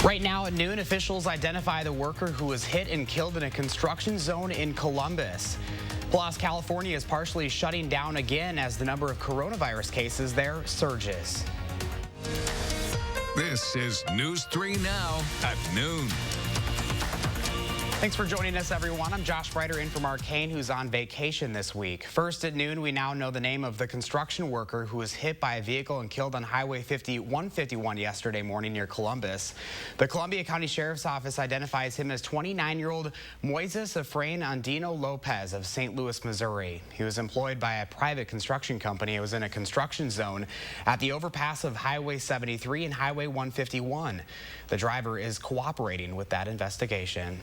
Right now at noon, officials identify the worker who was hit and killed in a construction zone in Columbus. Plus, California is partially shutting down again as the number of coronavirus cases there surges. This is News 3 Now at noon. Thanks for joining us, everyone. I'm Josh Ryder in from Arcane, who's on vacation this week. First at noon, we now know the name of the construction worker who was hit by a vehicle and killed on Highway 151 yesterday morning near Columbus. The Columbia County Sheriff's Office identifies him as 29-year-old Moises Efrain Andino Lopez of St. Louis, Missouri. He was employed by a private construction company. It was in a construction zone at the overpass of Highway 73 and Highway 151. The driver is cooperating with that investigation.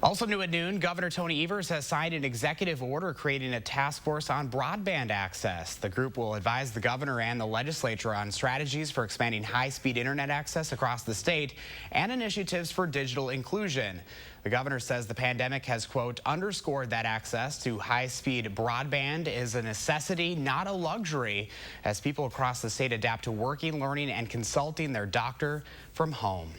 Also new at noon, Governor Tony Evers has signed an executive order creating a task force on broadband access. The group will advise the governor and the legislature on strategies for expanding high-speed internet access across the state and initiatives for digital inclusion. The governor says the pandemic has, quote, underscored that access to high-speed broadband is a necessity, not a luxury, as people across the state adapt to working, learning, and consulting their doctor from home.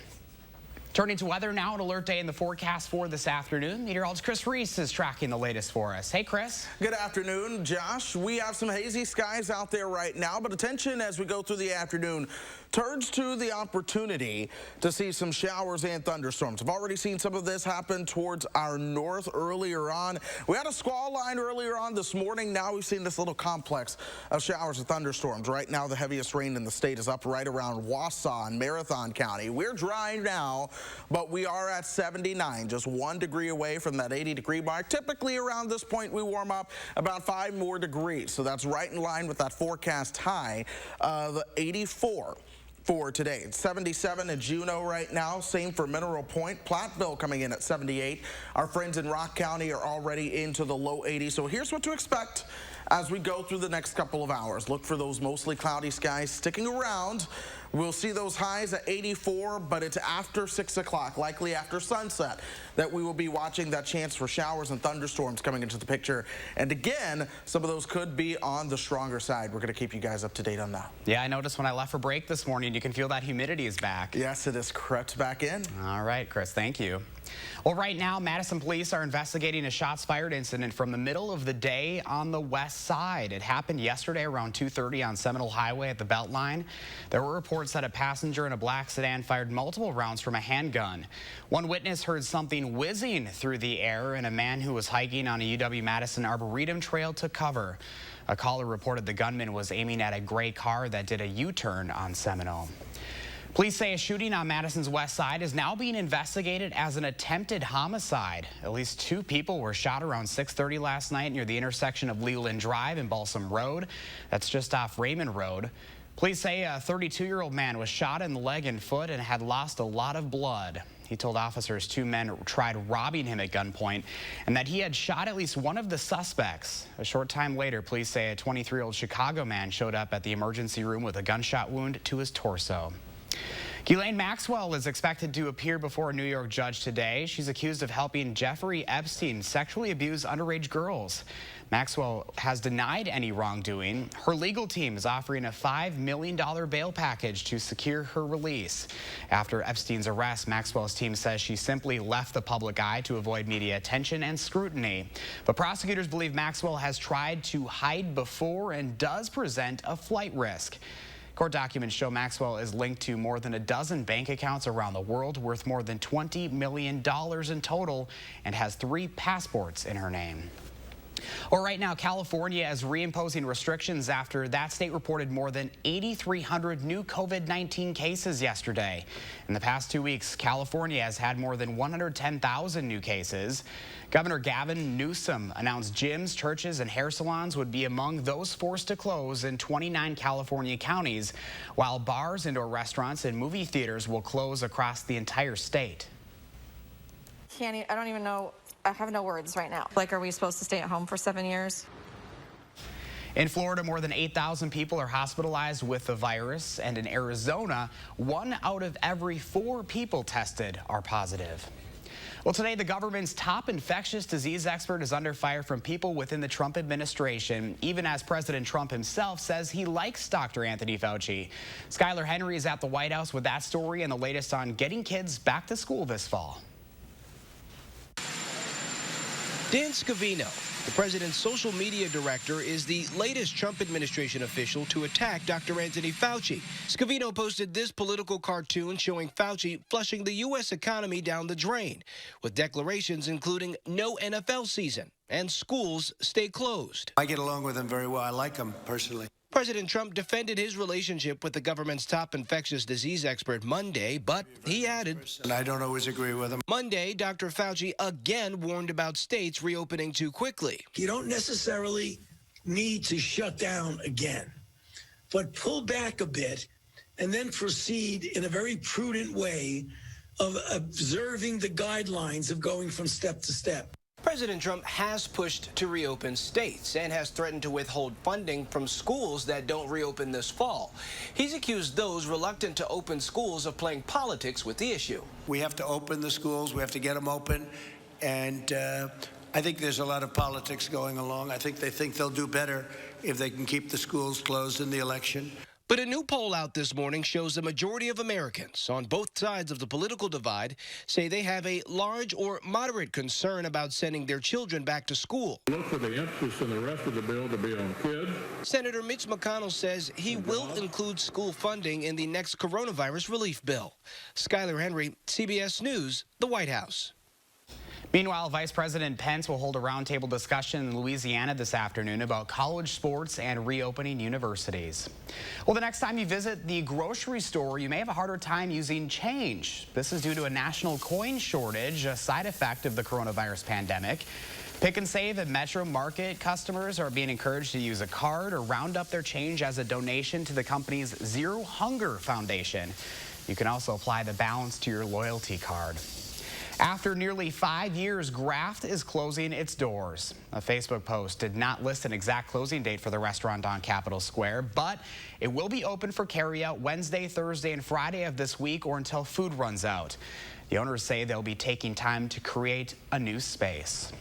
Turning to weather now, an alert day in the forecast for this afternoon. Meteorologist Chris Reese is tracking the latest for us. Hey, Chris. Good afternoon, Josh. We have some hazy skies out there right now, but attention as we go through the afternoon turns to the opportunity to see some showers and thunderstorms. I've already seen some of this happen towards our north earlier on. We had a squall line earlier on this morning. Now we've seen this little complex of showers and thunderstorms. Right now, the heaviest rain in the state is up right around Wausau and Marathon County. We're dry now, but we are at 79, just 1 degree away from that 80-degree mark. Typically around this point, we warm up about 5 more degrees. So that's right in line with that forecast high of 84. For today. It's 77 in Juneau right now. Same for Mineral Point. Platteville coming in at 78. Our friends in Rock County are already into the low 80s. So here's what to expect as we go through the next couple of hours. Look for those mostly cloudy skies sticking around. We'll see those highs at 84, but it's after 6 o'clock, likely after sunset, that we will be watching that chance for showers and thunderstorms coming into the picture. And again, some of those could be on the stronger side. We're going to keep you guys up to date on that. Yeah, I noticed when I left for break this morning, you can feel that humidity is back. Yes, it has crept back in. All right, Chris, thank you. Well, right now, Madison police are investigating a shots fired incident from the middle of the day on the west side. It happened yesterday around 2:30 on Seminole Highway at the Beltline. There were reports that a passenger in a black sedan fired multiple rounds from a handgun. One witness heard something whizzing through the air, and a man who was hiking on a UW-Madison Arboretum trail took cover. A caller reported the gunman was aiming at a gray car that did a U-turn on Seminole. Police say a shooting on Madison's west side is now being investigated as an attempted homicide. At least 2 people were shot around 6:30 last night near the intersection of Leland Drive and Balsam Road. That's just off Raymond Road. Police say a 32-year-old man was shot in the leg and foot and had lost a lot of blood. He told officers 2 men tried robbing him at gunpoint and that he had shot at least one of the suspects. A short time later, police say a 23-year-old Chicago man showed up at the emergency room with a gunshot wound to his torso. Ghislaine Maxwell is expected to appear before a New York judge today. She's accused of helping Jeffrey Epstein sexually abuse underage girls. Maxwell has denied any wrongdoing. Her legal team is offering a $5 million bail package to secure her release. After Epstein's arrest, Maxwell's team says she simply left the public eye to avoid media attention and scrutiny. But prosecutors believe Maxwell has tried to hide before and does present a flight risk. Court documents show Maxwell is linked to more than a dozen bank accounts around the world worth more than $20 million in total and has 3 passports in her name. Well, right now, California is reimposing restrictions after that state reported more than 8,300 new COVID-19 cases yesterday. In the past 2 weeks, California has had more than 110,000 new cases. Governor Gavin Newsom announced gyms, churches, and hair salons would be among those forced to close in 29 California counties, while bars, indoor restaurants, and movie theaters will close across the entire state. I don't even know. I have no words right now. Like, are we supposed to stay at home for 7 years? In Florida, more than 8,000 people are hospitalized with the virus, and in Arizona, 1 out of every 4 people tested are positive. Well, today the government's top infectious disease expert is under fire from people within the Trump administration, even as President Trump himself says he likes Dr. Anthony Fauci. Skylar Henry is at the White House with that story and the latest on getting kids back to school this fall. Dan Scavino, the president's social media director, is the latest Trump administration official to attack Dr. Anthony Fauci. Scavino posted this political cartoon showing Fauci flushing the U.S. economy down the drain, with declarations including no NFL season and schools stay closed. I get along with him very well. I like him personally. President Trump defended his relationship with the government's top infectious disease expert Monday, but he added, And I don't always agree with him. Monday, Dr. Fauci again warned about states reopening too quickly. You don't necessarily need to shut down again, but pull back a bit and then proceed in a very prudent way of observing the guidelines of going from step to step. President Trump has pushed to reopen states and has threatened to withhold funding from schools that don't reopen this fall. He's accused those reluctant to open schools of playing politics with the issue. We have to open the schools. We have to get them open. And I think there's a lot of politics going along. I think they think they'll do better if they can keep the schools closed in the election. But a new poll out this morning shows the majority of Americans on both sides of the political divide say they have a large or moderate concern about sending their children back to school. Look for the emphasis in the rest of the bill to be on kids. Senator Mitch McConnell says he will include school funding in the next coronavirus relief bill. Skylar Henry, CBS News, the White House. Meanwhile, Vice President Pence will hold a roundtable discussion in Louisiana this afternoon about college sports and reopening universities. Well, the next time you visit the grocery store, you may have a harder time using change. This is due to a national coin shortage, a side effect of the coronavirus pandemic. Pick and Save and Metro Market customers are being encouraged to use a card or round up their change as a donation to the company's Zero Hunger Foundation. You can also apply the balance to your loyalty card. After nearly 5 years, Graft is closing its doors. A Facebook post did not list an exact closing date for the restaurant on Capitol Square, but it will be open for carryout Wednesday, Thursday, and Friday of this week or until food runs out. The owners say they'll be taking time to create a new space.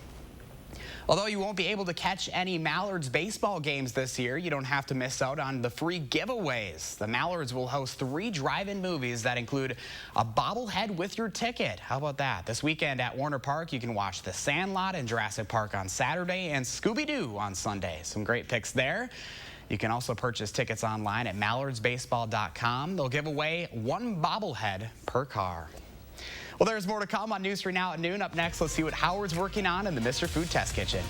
Although you won't be able to catch any Mallards baseball games this year, you don't have to miss out on the free giveaways. The Mallards will host 3 drive-in movies that include a bobblehead with your ticket. How about that? This weekend at Warner Park, you can watch The Sandlot and Jurassic Park on Saturday and Scooby-Doo on Sunday. Some great picks there. You can also purchase tickets online at mallardsbaseball.com. They'll give away 1 bobblehead per car. Well, there's more to come on News 3 Now at noon. Up next, let's see what Howard's working on in the Mr. Food Test Kitchen.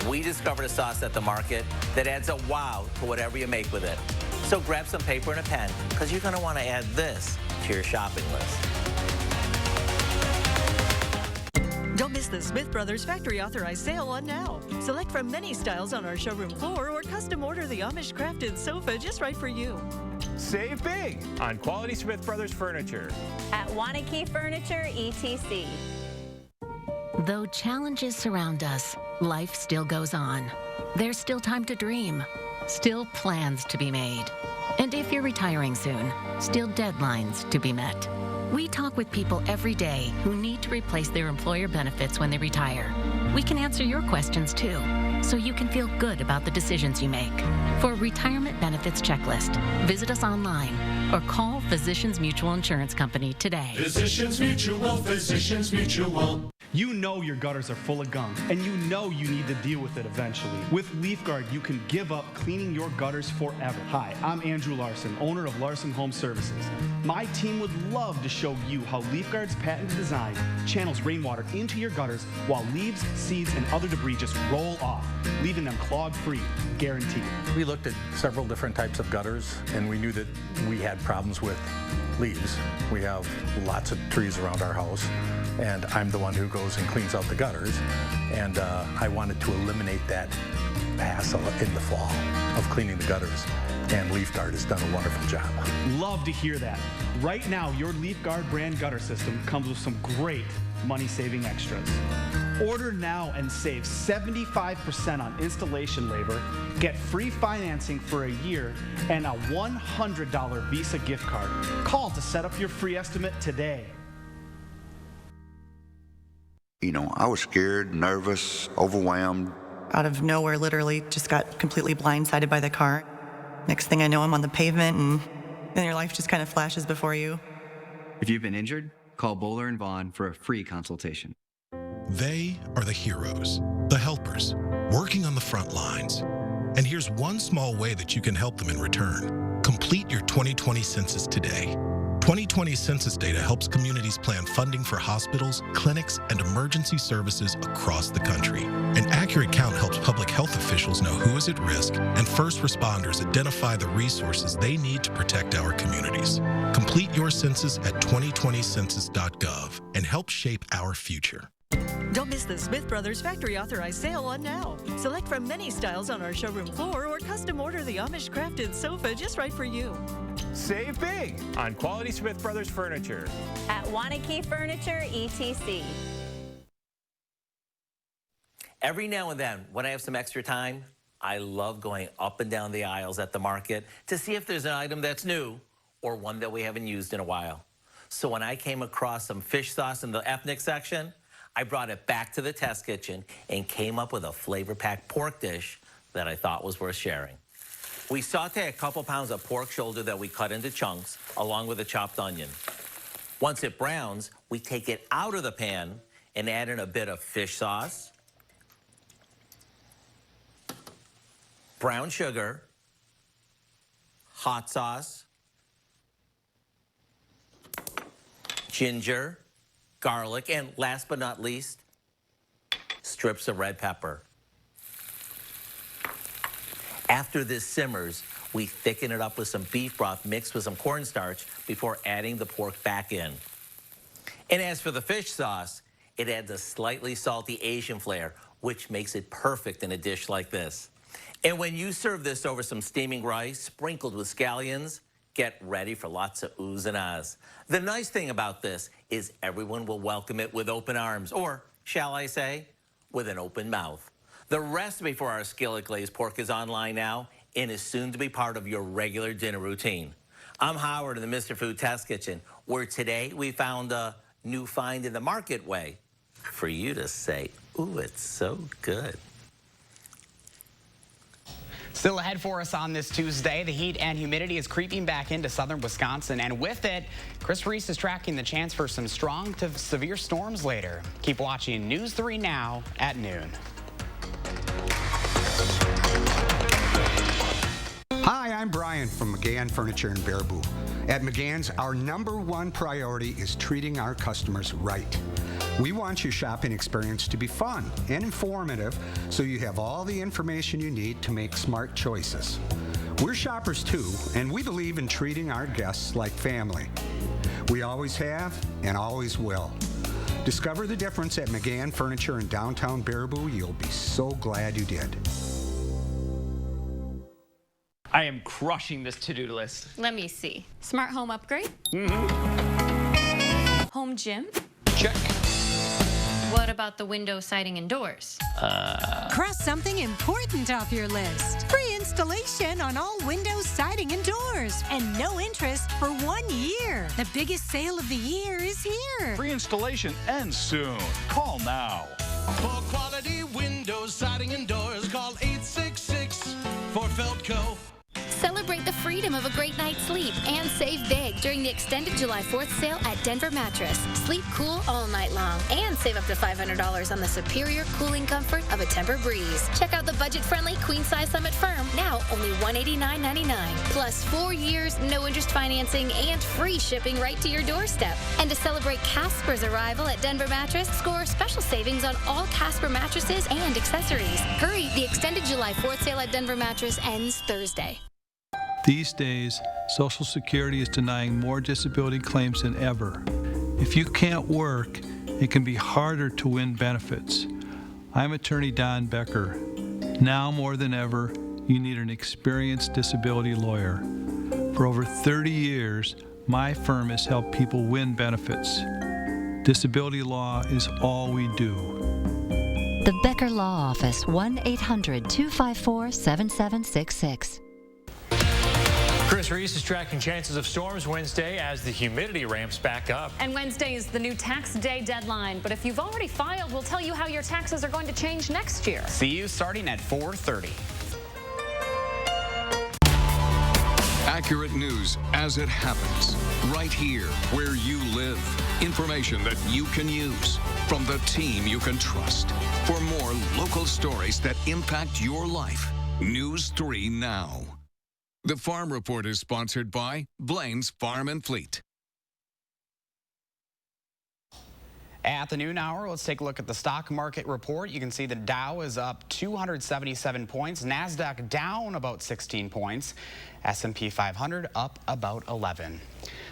We discovered a sauce at the market that adds a wow to whatever you make with it. So grab some paper and a pen, because you're going to want to add this to your shopping list. Don't miss the Smith Brothers Factory Authorized Sale on now. Select from many styles on our showroom floor or custom order the Amish crafted sofa just right for you. Save big on quality Smith Brothers furniture. At Wanakee Furniture, ETC. Though challenges surround us, life still goes on. There's still time to dream, still plans to be made. And if you're retiring soon, still deadlines to be met. We talk with people every day who need to replace their employer benefits when they retire. We can answer your questions too, so you can feel good about the decisions you make. For a retirement benefits checklist, visit us online or call Physicians Mutual Insurance Company today. Physicians Mutual, Physicians Mutual. You know your gutters are full of gunk, and you know you need to deal with it eventually. With LeafGuard, you can give up cleaning your gutters forever. Hi, I'm Andrew Larson, owner of Larson Home Services. My team would love to show you how LeafGuard's patented design channels rainwater into your gutters while leaves, seeds, and other debris just roll off, leaving them clog-free, guaranteed. We looked at several different types of gutters, and we knew that we had problems with leaves. We have lots of trees around our house, and I'm the one who goes and cleans out the gutters, and I wanted to eliminate that hassle in the fall of cleaning the gutters, and LeafGuard has done a wonderful job. Love to hear that. Right now, your LeafGuard brand gutter system comes with some great money-saving extras. Order now and save 75% on installation labor, get free financing for a year, and a $100 Visa gift card. Call to set up your free estimate today. You know, I was scared, nervous, overwhelmed. Out of nowhere, literally, just got completely blindsided by the car. Next thing I know, I'm on the pavement, and then your life just kind of flashes before you. If you've been injured, call Bowler & Vaughn for a free consultation. They are the heroes, the helpers, working on the front lines. And here's one small way that you can help them in return. Complete your 2020 census today. 2020 census data helps communities plan funding for hospitals, clinics, and emergency services across the country. An accurate count helps public health officials know who is at risk, and first responders identify the resources they need to protect our communities. Complete your census at 2020census.gov and help shape our future. Don't miss the Smith Brothers Factory Authorized Sale on now. Select from many styles on our showroom floor or custom order the Amish crafted sofa just right for you. Save big on quality Smith Brothers furniture. At Wanakee Furniture, ETC. Every now and then, when I have some extra time, I love going up and down the aisles at the market to see if there's an item that's new or one that we haven't used in a while. So when I came across some fish sauce in the ethnic section, I brought it back to the test kitchen and came up with a flavor-packed pork dish that I thought was worth sharing. We saute a couple pounds of pork shoulder that we cut into chunks, along with a chopped onion. Once it browns, we take it out of the pan and add in a bit of fish sauce, brown sugar, hot sauce, ginger, garlic, and last but not least, strips of red pepper. After this simmers, we thicken it up with some beef broth mixed with some cornstarch before adding the pork back in. And as for the fish sauce, it adds a slightly salty Asian flair, which makes it perfect in a dish like this. And when you serve this over some steaming rice sprinkled with scallions, get ready for lots of oohs and ahs. The nice thing about this is everyone will welcome it with open arms, or, shall I say, with an open mouth. The recipe for our skillet glazed pork is online now and is soon to be part of your regular dinner routine. I'm Howard in the Mr. Food Test Kitchen, where today we found a new find in the market way for you to say, ooh, it's so good. Still ahead for us on this Tuesday, the heat and humidity is creeping back into southern Wisconsin, and with it, Chris Reese is tracking the chance for some strong to severe storms later. Keep watching News 3 Now at noon. Hi, I'm Brian from McGann Furniture in Baraboo. At McGann's, our #1 priority is treating our customers right. We want your shopping experience to be fun and informative, so you have all the information you need to make smart choices. We're shoppers too, and we believe in treating our guests like family. We always have and always will. Discover the difference at McGann Furniture in downtown Baraboo. You'll be so glad you did. I am crushing this to-do list. Let me see. Smart home upgrade? Home gym? Check. What about the window, siding, and doors? Cross something important off your list. Free installation on all windows, siding, and doors. And no interest for 1 year. The biggest sale of the year is here. Free installation ends soon. Call now. For quality windows, siding, and doors, call 866 for Feldco. Celebrate the freedom of a great night's sleep and save big during the extended July 4th sale at Denver Mattress. Sleep cool all night long and save up to $500 on the superior cooling comfort of a Tempur-Breeze. Check out the budget-friendly queen-size Summit Firm, now only $189.99. Plus 4 years, no interest financing, and free shipping right to your doorstep. And to celebrate Casper's arrival at Denver Mattress, score special savings on all Casper mattresses and accessories. Hurry, the extended July 4th sale at Denver Mattress ends Thursday. These days, Social Security is denying more disability claims than ever. If you can't work, it can be harder to win benefits. I'm attorney Don Becker. Now more than ever, you need an experienced disability lawyer. For over 30 years, my firm has helped people win benefits. Disability law is all we do. The Becker Law Office, 1-800-254-7766. Chris Reese is tracking chances of storms Wednesday as the humidity ramps back up. And Wednesday is the new tax day deadline. But if you've already filed, we'll tell you how your taxes are going to change next year. See you starting at 4:30. Accurate news as it happens, right here where you live. Information that you can use from the team you can trust. For more local stories that impact your life, News 3 Now. The Farm Report is sponsored by Blaine's Farm and Fleet. At the noon hour, let's take a look at the stock market report. You can see the Dow is up 277 points. NASDAQ down about 16 points. S&P 500 up about 11.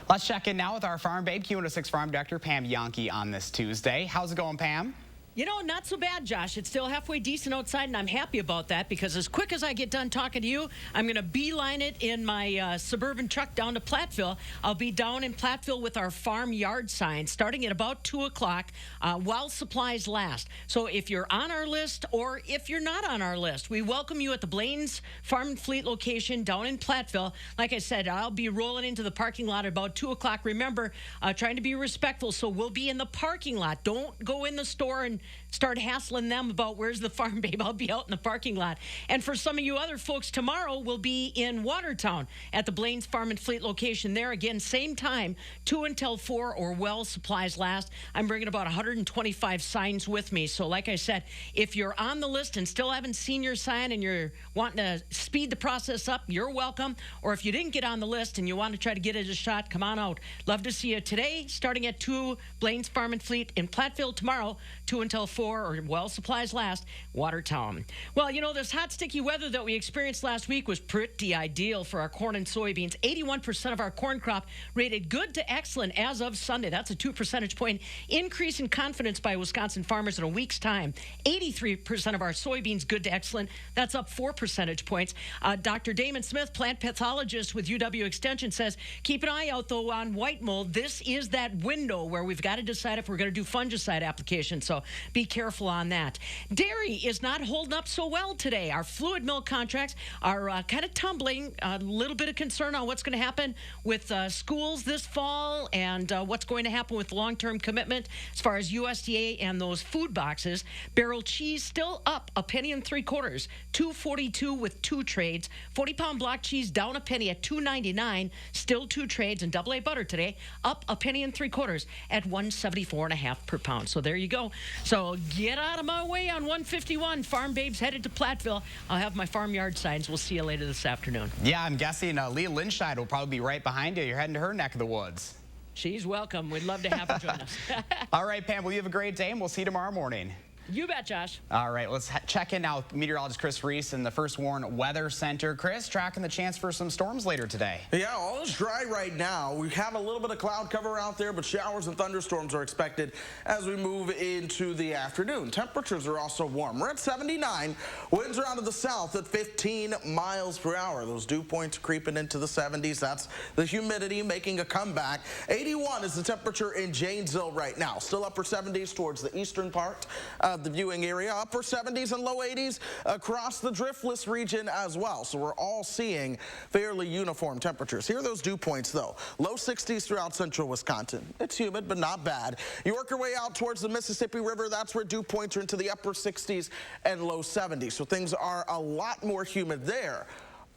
Let's check in now with our Farm Babe, Q106 Farm Director Pam Yonke on this Tuesday. How's it going, Pam? You know, not so bad, Josh. It's still halfway decent outside, and I'm happy about that because as quick as I get done talking to you, I'm going to beeline it in my Suburban truck down to Platteville. I'll be down in Platteville with our farm yard sign starting at about 2 o'clock while supplies last. So if you're on our list or if you're not on our list, we welcome you at the Blaine's Farm and Fleet location down in Platteville. Like I said, I'll be rolling into the parking lot at about 2 o'clock. Remember, trying to be respectful, so we'll be in the parking lot. Don't go in the store and start hassling them about where's the Farm Babe. I'll be out in the parking lot. And for some of you other folks, tomorrow we'll be in Watertown at the Blaine's Farm and Fleet location. There again, same time, 2 until 4 or well supplies last. I'm bringing about 125 signs with me. So like I said, if you're on the list and still haven't seen your sign and you're wanting to speed the process up, you're welcome. Or if you didn't get on the list and you want to try to get it a shot, come on out. Love to see you today, starting at 2, Blaine's Farm and Fleet in Platteville. Tomorrow, 2 until 4, or well supplies last, Watertown. Well, you know, this hot, sticky weather that we experienced last week was pretty ideal for our corn and soybeans. 81% of our corn crop rated good to excellent as of Sunday. That's a 2 percentage point increase in confidence by Wisconsin farmers in a week's time. 83% of our soybeans good to excellent. That's up 4 percentage points. Dr. Damon Smith, plant pathologist with UW Extension, says, keep an eye out, though, on white mold. This is that window where we've got to decide if we're going to do fungicide application. So be careful on that. Dairy is not holding up so well today. Our fluid milk contracts are kind of tumbling. A little bit of concern on what's going to happen with schools this fall and what's going to happen with long-term commitment as far as USDA and those food boxes. Barrel cheese still up a penny and 3/4, $2.42 with 2 trades. 40-pound block cheese down a penny at $2.99, still 2 trades. And AA butter today up a penny and 3/4 at $1.74.5 per pound. So there you go. So get out of my way on 151. Farm Babes headed to Platteville. I'll have my farmyard signs. We'll see you later this afternoon. Yeah, I'm guessing Leah Linscheid will probably be right behind you. You're heading to her neck of the woods. She's welcome. We'd love to have her join us. All right, Pam, well, you have a great day, and we'll see you tomorrow morning. You bet, Josh. All right, let's check in now with meteorologist Chris Reese in the First Warn Weather Center. Chris, tracking the chance for some storms later today. Yeah, all is dry right now. We have a little bit of cloud cover out there, but showers and thunderstorms are expected as we move into the afternoon. Temperatures are also warm. We're at 79. Winds are out of the south at 15 miles per hour. Those dew points creeping into the 70s. That's the humidity making a comeback. 81 is the temperature in Janesville right now. Still upper 70s towards the eastern part of the viewing area. Upper 70s and low 80s across the driftless region as well. So we're all seeing fairly uniform temperatures. Here are those dew points, though. Low 60s throughout central Wisconsin. It's humid, but not bad. You work your way out towards the Mississippi River. That's where dew points are into the upper 60s and low 70s. So things are a lot more humid there.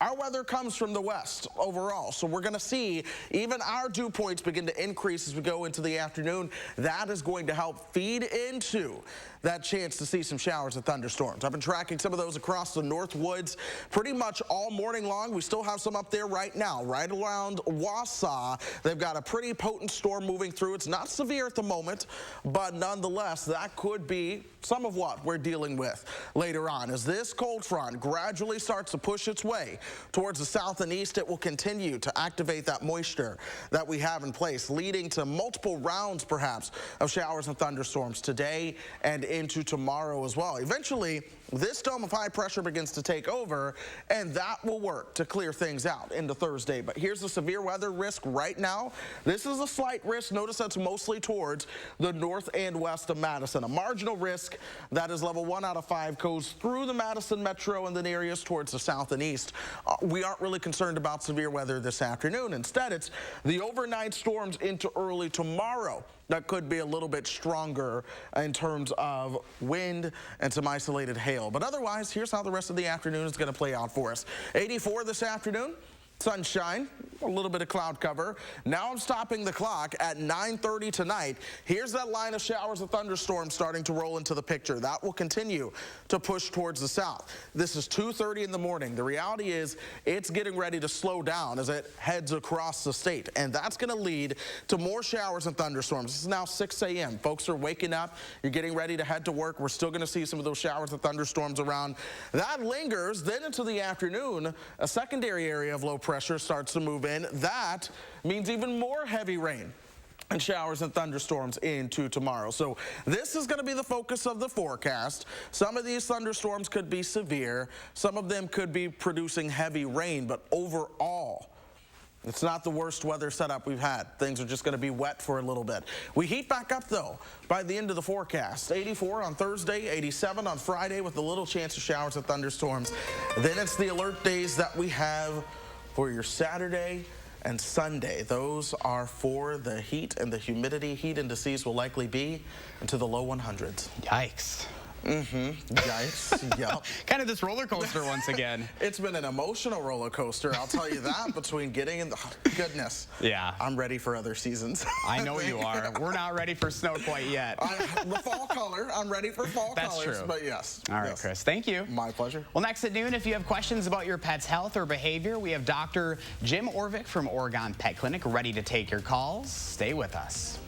Our weather comes from the west overall, so we're going to see even our dew points begin to increase as we go into the afternoon. That is going to help feed into that chance to see some showers and thunderstorms. I've been tracking some of those across the North Woods pretty much all morning long. We still have some up there right now, right around Wausau. They've got a pretty potent storm moving through. It's not severe at the moment, but nonetheless, that could be some of what we're dealing with later on. As this cold front gradually starts to push its way towards the south and east, it will continue to activate that moisture that we have in place, leading to multiple rounds, perhaps, of showers and thunderstorms today and into tomorrow as well. Eventually, this dome of high pressure begins to take over, and that will work to clear things out into Thursday. But here's the severe weather risk right now. This is a slight risk. Notice that's mostly towards the north and west of Madison. A marginal risk that is level 1 out of 5 goes through the Madison metro and then areas towards the south and east we aren't really concerned about severe weather this afternoon. Instead, it's the overnight storms into early tomorrow that could be a little bit stronger in terms of wind and some isolated hail. But otherwise, here's how the rest of the afternoon is going to play out for us. 84 this afternoon. Sunshine, a little bit of cloud cover. Now I'm stopping the clock at 9:30 tonight. Here's that line of showers and thunderstorms starting to roll into the picture. That will continue to push towards the south. This is 2:30 in the morning. The reality is it's getting ready to slow down as it heads across the state, and that's going to lead to more showers and thunderstorms. It's now 6 a.m. Folks are waking up. You're getting ready to head to work. We're still going to see some of those showers and thunderstorms around. That lingers. Then into the afternoon, a secondary area of low pressure starts to move in. That means even more heavy rain and showers and thunderstorms into tomorrow. So this is going to be the focus of the forecast. Some of these thunderstorms could be severe. Some of them could be producing heavy rain, but overall, it's not the worst weather setup we've had. Things are just going to be wet for a little bit. We heat back up, though, by the end of the forecast. 84 on Thursday, 87 on Friday with a little chance of showers and thunderstorms. Then it's the alert days that we have for your Saturday and Sunday. Those are for the heat and the humidity. Heat indices will likely be into the low 100s. Yikes. Yikes. Yep. Kind of this roller coaster once again. It's been an emotional roller coaster, I'll tell you that, between getting in the goodness. Yeah. I'm ready for other seasons. I know you are. We're not ready for snow quite yet. The fall color. I'm ready for fall colors. That's true. But yes. All right, yes. Chris. Thank you. My pleasure. Well, next at noon, if you have questions about your pet's health or behavior, we have Dr. Jim Orvik from Oregon Pet Clinic ready to take your calls. Stay with us.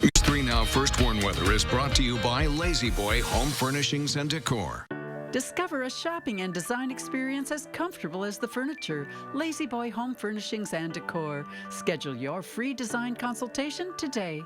News 3 Now First Warn Weather is brought to you by Lazy Boy Home Furnishings and Decor. Discover a shopping and design experience as comfortable as the furniture. Lazy Boy Home Furnishings and Decor. Schedule your free design consultation today.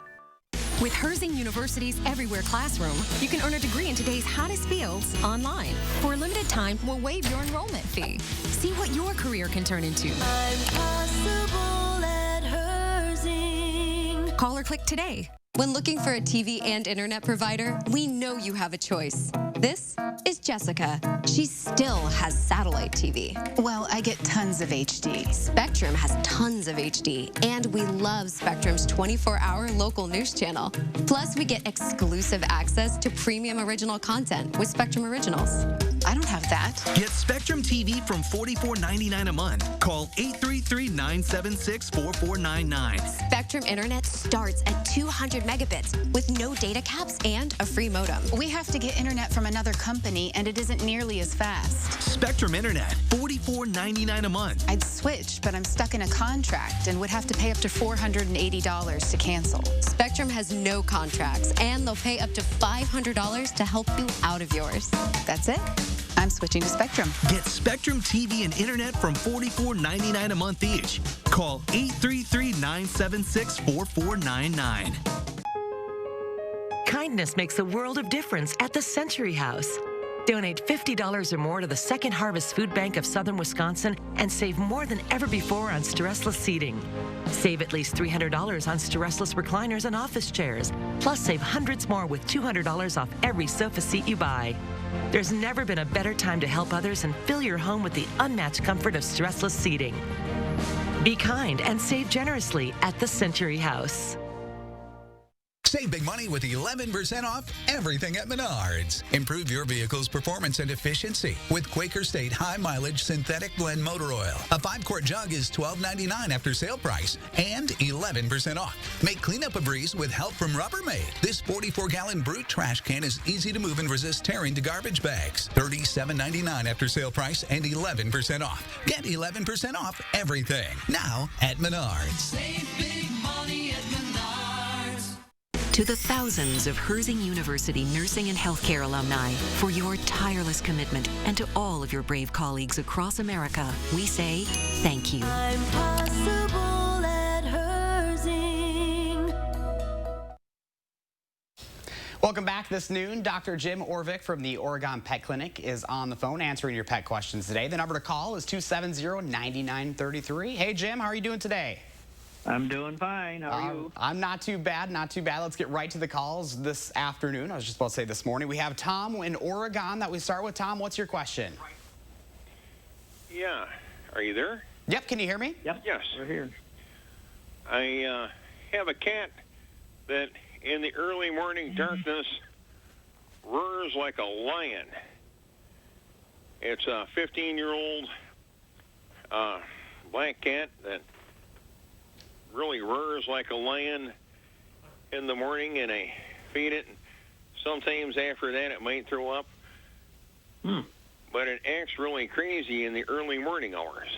With Herzing University's Everywhere Classroom, you can earn a degree in today's hottest fields online. For a limited time, we'll waive your enrollment fee. See what your career can turn into. I'm possible at Herzing. Call or click today. When looking for a TV and internet provider, we know you have a choice. This is Jessica. She still has satellite TV. Well, I get tons of HD. Spectrum has tons of HD, and we love Spectrum's 24-hour local news channel. Plus, we get exclusive access to premium original content with Spectrum Originals. I don't have that. Get Spectrum TV from $44.99 a month. Call 833-976-4499. Spectrum Internet starts at 200 megabits with no data caps and a free modem. We have to get internet from another company, and it isn't nearly as fast. Spectrum Internet, $44.99 a month. I'd switch, but I'm stuck in a contract and would have to pay up to $480 to cancel. Spectrum has no contracts, and they'll pay up to $500 to help you out of yours. That's it. I'm switching to Spectrum. Get Spectrum TV and internet from $44.99 a month each. Call 833-976-4499. Kindness makes a world of difference at the Century House. Donate $50 or more to the Second Harvest Food Bank of Southern Wisconsin and save more than ever before on stressless seating. Save at least $300 on stressless recliners and office chairs. Plus, save hundreds more with $200 off every sofa seat you buy. There's never been a better time to help others and fill your home with the unmatched comfort of stressless seating. Be kind and save generously at the Century House. Save big money with 11% off everything at Menards. Improve your vehicle's performance and efficiency with Quaker State High Mileage Synthetic Blend Motor Oil. A 5-quart jug is $12.99 after sale price and 11% off. Make cleanup a breeze with help from Rubbermaid. This 44-gallon Brute trash can is easy to move and resist tearing to garbage bags. $37.99 after sale price and 11% off. Get 11% off everything now at Menards. Save big money at Menards. To the thousands of Herzing University nursing and healthcare alumni, for your tireless commitment, and to all of your brave colleagues across America, we say thank you. I'm possible at Herzing. Welcome back this noon. Dr. Jim Orvik from the Oregon Pet Clinic is on the phone answering your pet questions today. The number to call is 270-9933. Hey, Jim, how are you doing today? I'm doing fine. How are you? I'm not too bad, not too bad. Let's get right to the calls this afternoon. I was just about to say this morning. We have Tom in Oregon that we start with. Tom, what's your question? Yeah. Are you there? Yep. Can you hear me? Yep. Yes. We're here. I have a cat that in the early morning darkness roars like a lion. It's a 15-year-old black cat that really roars like a lion in the morning, and I feed it. Sometimes after that it might throw up. But it acts really crazy in the early morning hours.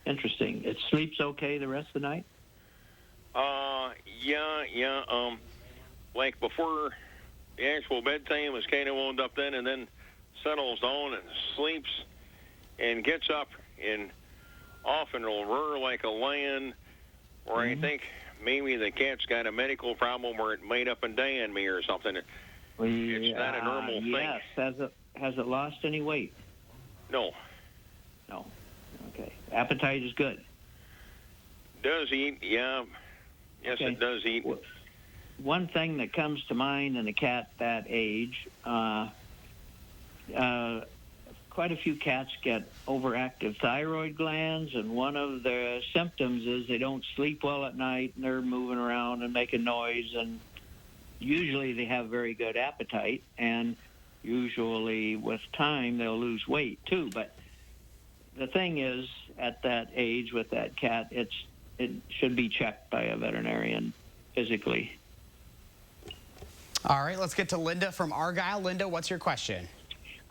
Interesting. It sleeps okay the rest of the night? Yeah. Like before the actual bedtime is kind of wound up then settles down and sleeps and gets up and often will roar like a lion, or I think maybe the cat's got a medical problem where it might up and die on me or something. It's not a normal thing. Yes. Has it lost any weight? No. No. Okay. Appetite is good. Does eat, yeah. Yes, Okay. it does eat. One thing that comes to mind in a cat that age, quite a few cats get overactive thyroid glands, and one of the symptoms is they don't sleep well at night, and they're moving around and making noise, and usually they have very good appetite, and usually with time they'll lose weight too. But the thing is, at that age with that cat, it should be checked by a veterinarian physically. All right, let's get to Linda from Argyle. Linda, what's your question?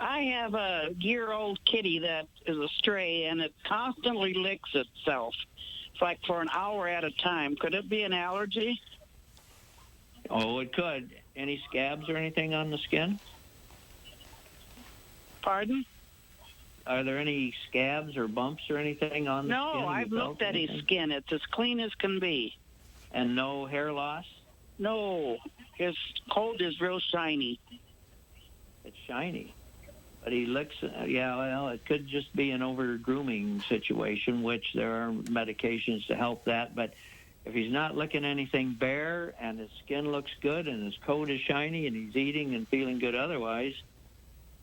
I have a year-old kitty that is a stray, and it constantly licks itself. It's like for an hour at a time. Could it be an allergy? Oh, it could. Any scabs or anything on the skin? Pardon? Are there any scabs or bumps or anything on the skin? No, I've looked at his skin. It's as clean as can be. And no hair loss? No. His coat is real shiny. It's shiny. But he licks, it could just be an over-grooming situation, which there are medications to help that. But if he's not licking anything bare and his skin looks good and his coat is shiny and he's eating and feeling good otherwise,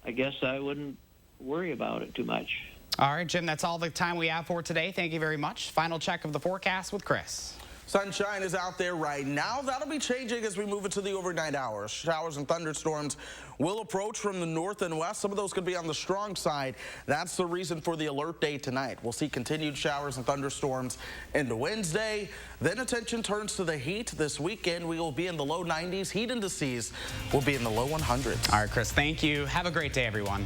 I guess I wouldn't worry about it too much. All right, Jim, that's all the time we have for today. Thank you very much. Final check of the forecast with Chris. Sunshine is out there right now. That'll be changing as we move into the overnight hours. Showers and thunderstorms will approach from the north and west. Some of those could be on the strong side. That's the reason for the alert day tonight. We'll see continued showers and thunderstorms into Wednesday. Then attention turns to the heat. This weekend, we will be in the low 90s. Heat indices will be in the low 100s. All right, Chris, thank you. Have a great day, everyone.